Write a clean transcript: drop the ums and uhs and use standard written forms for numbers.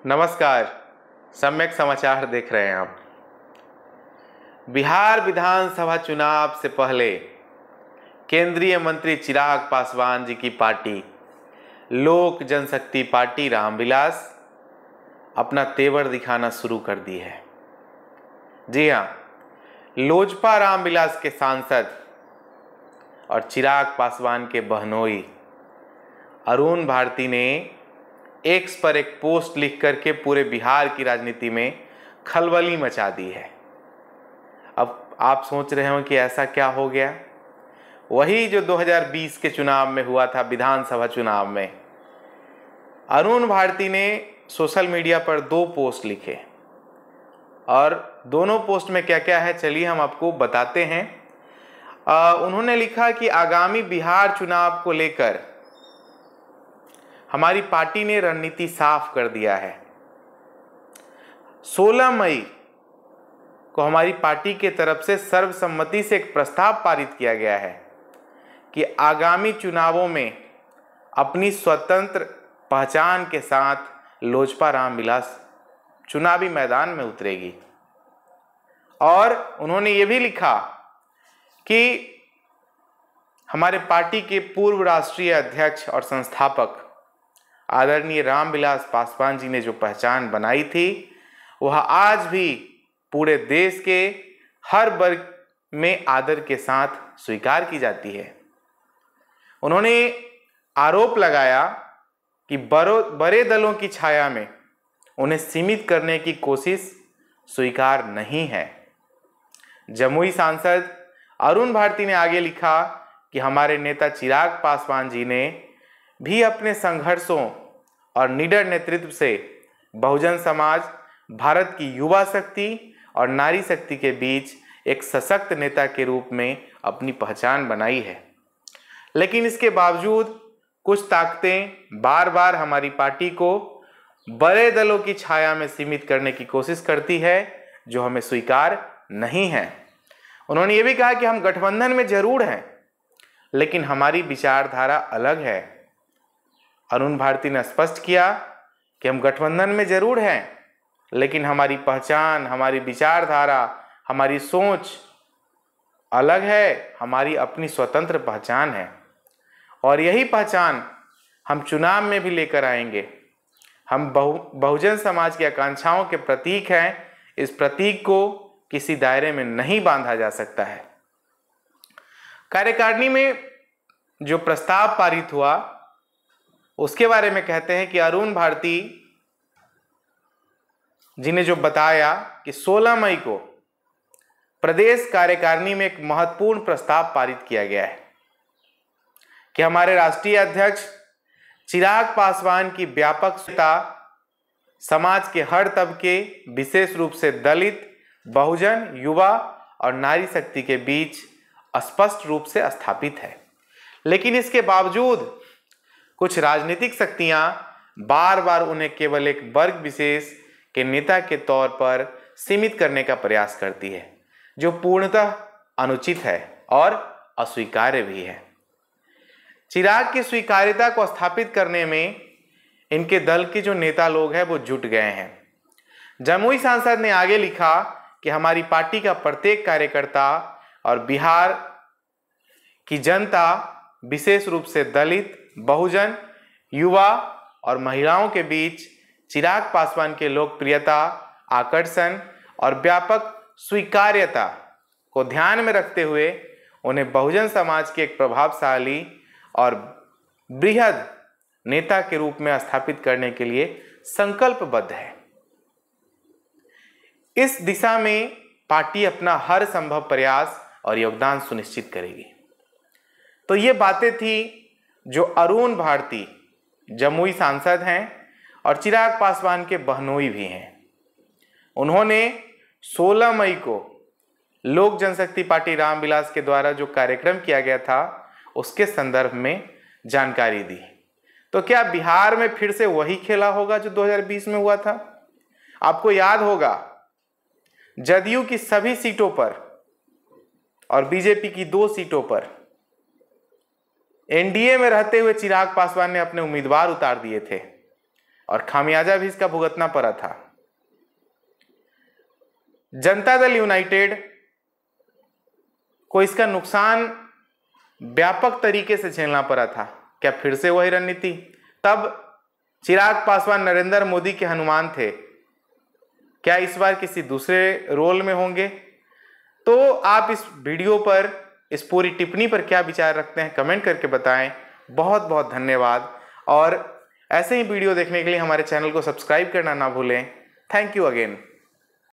नमस्कार। सम्यक समाचार देख रहे हैं आप। बिहार विधानसभा चुनाव से पहले केंद्रीय मंत्री चिराग पासवान जी की पार्टी लोक जनशक्ति पार्टी रामविलास अपना तेवर दिखाना शुरू कर दी है। जी हाँ, लोजपा रामविलास के सांसद और चिराग पासवान के बहनोई अरुण भारती ने एक्स पर एक पोस्ट लिख करके पूरे बिहार की राजनीति में खलबली मचा दी है। अब आप सोच रहे हो कि ऐसा क्या हो गया। वही जो 2020 के चुनाव में हुआ था, विधानसभा चुनाव में अरुण भारती ने सोशल मीडिया पर 2 पोस्ट लिखे और दोनों पोस्ट में क्या क्या है चलिए हम आपको बताते हैं। उन्होंने लिखा कि आगामी बिहार चुनाव को लेकर हमारी पार्टी ने रणनीति साफ कर दिया है। 16 मई को हमारी पार्टी के तरफ से सर्वसम्मति से एक प्रस्ताव पारित किया गया है कि आगामी चुनावों में अपनी स्वतंत्र पहचान के साथ लोजपा रामविलास चुनावी मैदान में उतरेगी। और उन्होंने ये भी लिखा कि हमारे पार्टी के पूर्व राष्ट्रीय अध्यक्ष और संस्थापक आदरणीय रामविलास पासवान जी ने जो पहचान बनाई थी वह आज भी पूरे देश के हर वर्ग में आदर के साथ स्वीकार की जाती है। उन्होंने आरोप लगाया कि बड़े दलों की छाया में उन्हें सीमित करने की कोशिश स्वीकार नहीं है। जमुई सांसद अरुण भारती ने आगे लिखा कि हमारे नेता चिराग पासवान जी ने भी अपने संघर्षों और निडर नेतृत्व से बहुजन समाज, भारत की युवा शक्ति और नारी शक्ति के बीच एक सशक्त नेता के रूप में अपनी पहचान बनाई है। लेकिन इसके बावजूद कुछ ताकतें बार बार हमारी पार्टी को बड़े दलों की छाया में सीमित करने की कोशिश करती है, जो हमें स्वीकार नहीं है। उन्होंने ये भी कहा कि हम गठबंधन में जरूर हैं, लेकिन हमारी विचारधारा अलग है। अरुण भारती ने स्पष्ट किया कि हम गठबंधन में जरूर हैं, लेकिन हमारी पहचान, हमारी विचारधारा, हमारी सोच अलग है। हमारी अपनी स्वतंत्र पहचान है और यही पहचान हम चुनाव में भी लेकर आएंगे। हम बहुजन समाज की आकांक्षाओं के प्रतीक हैं। इस प्रतीक को किसी दायरे में नहीं बांधा जा सकता है। कार्यकारिणी में जो प्रस्ताव पारित हुआ उसके बारे में कहते हैं कि अरुण भारती जी ने जो बताया कि 16 मई को प्रदेश कार्यकारिणी में एक महत्वपूर्ण प्रस्ताव पारित किया गया है कि हमारे राष्ट्रीय अध्यक्ष चिराग पासवान की व्यापक सत्ता समाज के हर तबके, विशेष रूप से दलित, बहुजन, युवा और नारी शक्ति के बीच स्पष्ट रूप से स्थापित है। लेकिन इसके बावजूद कुछ राजनीतिक शक्तियां बार बार उन्हें केवल एक वर्ग विशेष के नेता के तौर पर सीमित करने का प्रयास करती है, जो पूर्णतः अनुचित है और अस्वीकार्य भी है। चिराग की स्वीकार्यता को स्थापित करने में इनके दल के जो नेता लोग हैं वो जुट गए हैं। जमुई सांसद ने आगे लिखा कि हमारी पार्टी का प्रत्येक कार्यकर्ता और बिहार की जनता, विशेष रूप से दलित, बहुजन, युवा और महिलाओं के बीच चिराग पासवान के लोकप्रियता, आकर्षण और व्यापक स्वीकार्यता को ध्यान में रखते हुए उन्हें बहुजन समाज के एक प्रभावशाली और बृहद नेता के रूप में स्थापित करने के लिए संकल्पबद्ध है। इस दिशा में पार्टी अपना हर संभव प्रयास और योगदान सुनिश्चित करेगी। तो ये बातें थी जो अरुण भारती, जमुई सांसद हैं और चिराग पासवान के बहनोई भी हैं। उन्होंने 16 मई को लोक जनशक्ति पार्टी रामविलास के द्वारा जो कार्यक्रम किया गया था उसके संदर्भ में जानकारी दी। तो क्या बिहार में फिर से वही खेला होगा जो 2020 में हुआ था? आपको याद होगा जदयू की सभी सीटों पर और बीजेपी की 2 सीटों पर एनडीए में रहते हुए चिराग पासवान ने अपने उम्मीदवार उतार दिए थे और खामियाजा भी इसका भुगतना पड़ा था। जनता दल यूनाइटेड को इसका नुकसान व्यापक तरीके से झेलना पड़ा था। क्या फिर से वही रणनीति? तब चिराग पासवान नरेंद्र मोदी के हनुमान थे, क्या इस बार किसी दूसरे रोल में होंगे? तो आप इस वीडियो पर, इस पूरी टिप्पणी पर क्या विचार रखते हैं, कमेंट करके बताएं। बहुत बहुत धन्यवाद, और ऐसे ही वीडियो देखने के लिए हमारे चैनल को सब्सक्राइब करना ना भूलें। Thank you again.